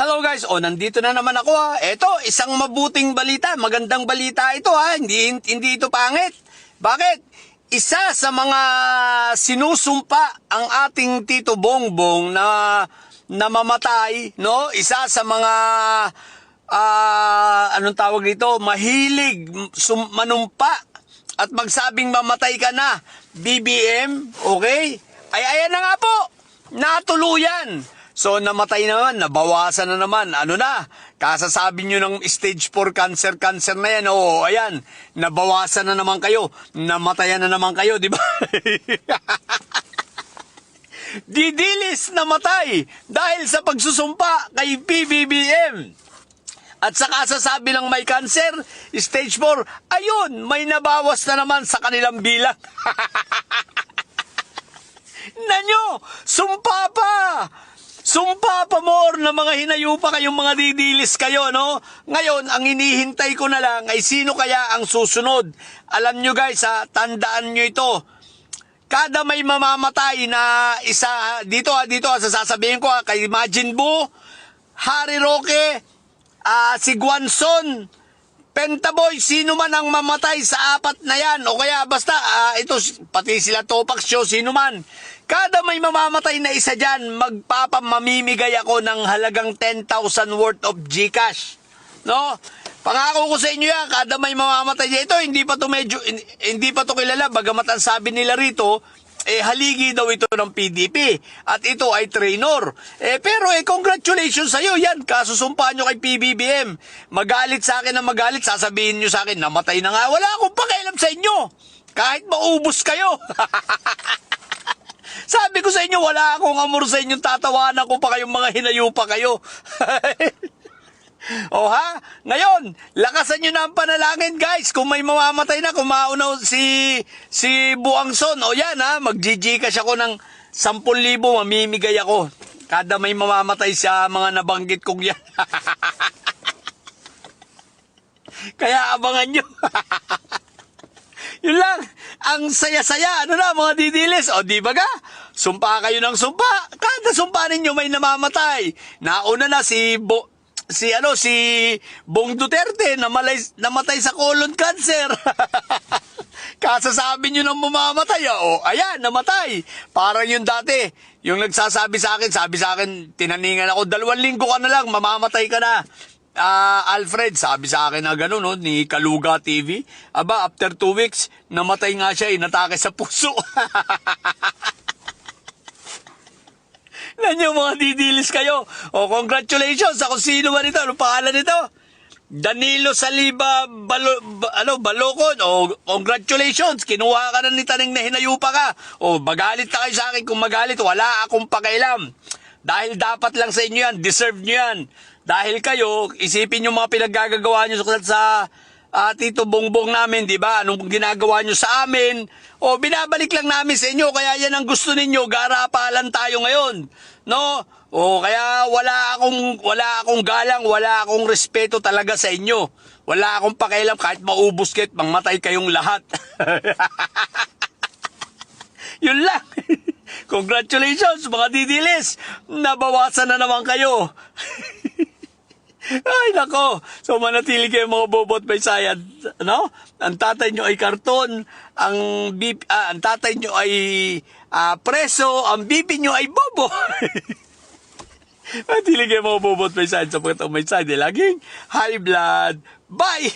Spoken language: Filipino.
Hello guys, nandito na naman ako ha. Ito, isang mabuting balita, magandang balita ito ha, hindi ito pangit. Bakit? Isa sa mga sinusumpa ang ating Tito Bongbong na mamatay, no? Isa sa mga anong tawag dito, mahilig manumpa at magsabing mamatay ka na. BBM, okay? Ay ayan na nga po, natuluyan. So namatay naman, nabawasan na naman. Ano na? Kasasabi nyo ng stage 4 cancer na yan. Oo, ayan. Nabawasan na naman kayo. Namatayan na naman kayo, di ba? Didilis namatay dahil sa pagsusumpa kay PBBM. At sa kasasabi ng may cancer, stage 4, ayun, may nabawas na naman sa kanilang bilang. Nanyo, sumpa pa! Sumpa pa more na mga hinayupa kayong mga didilis kayo, no? Ngayon, ang hinihintay ko na lang ay sino kaya ang susunod. Alam nyo guys, tandaan nyo ito. Kada may mamamatay na isa, dito sasabihin ko kay Majin Buu, Harry Roque, si Guanzon, Pentaboy, sino man ang mamatay sa apat na yan, o kaya basta, ito, pati sila Topax Show, sino man. Kada may mamamatay na isa dyan, mamimigay ako ng halagang 10,000 worth of GCash. No? Pangako ko sa inyo yan, kada may mamamatay dito, hindi pa to kilala, bagamat ang sabi nila rito, haligi daw ito ng PDP. At ito ay trainor. Pero congratulations sa'yo. Yan, kasusumpaan nyo kay PBBM. Magalit sa akin na magalit, sasabihin nyo sa akin, namatay na nga. Wala akong pakialam sa inyo. Kahit maubos kayo. Sabi ko sa inyo, wala akong amor sa inyong tatawanan ko pa kayong mga hinayupa kayo. O ha? Ngayon, lakasan nyo na ang panalangin guys. Kung may mamamatay na, kung maunaw si Buangson, o yan ha, mag-GCash ako ng 10,000, mamimigay ako. Kada may mamamatay sa mga nabanggit kong yan. Kaya abangan nyo. Yun lang, ang saya-saya, ano na mga didilis, o di ba ga? Sumpa kayo ng sumpa, kada sumpa ninyo may namamatay. Nauna na si Bong Duterte namatay sa colon cancer. Kasasabi nyo nang mamamatay, ayan, namatay. Parang yung dati, yung nagsasabi sa akin, sabi sa akin, tinaningan ako, 2 linggo ka na lang, mamamatay ka na. Alfred, sabi sa akin na gano'n, no, ni Kaluga TV. Aba, after 2 weeks, namatay nga siya, inatake sa puso. Nanyo mga didilis kayo. Congratulations sa kung sino man ito. Anong pangalan nito? Danilo Saliba Balocon. Congratulations. Kinuha ka na ni Taning na hinayupa ka. Magalit na kayo sa akin. Kung magalit, wala akong pakialam. Dahil dapat lang sa inyo yan. Deserve nyo yan. Dahil kayo, isipin nyo mga pinaggagawa nyo sa Tito Bongbong namin, di ba? Anong ginagawa nyo sa amin? Binabalik lang namin sa inyo, kaya yan ang gusto ninyo, garapalan tayo ngayon. No? Kaya wala akong galang, wala akong respeto talaga sa inyo. Wala akong pakialam kahit maubos kayo, mangmatay kayong lahat. Yun lang. Congratulations mga didilis. Nabawasan na naman kayo. Ay, nako. So, manatili kayo mga bobot may sayad. No? Ang tatay nyo ay karton, ang tatay nyo ay preso, ang bibi nyo ay bobo. Manatili kayo mga bobot may sayad sa pagkatang may sayad. Laging high blood. Bye!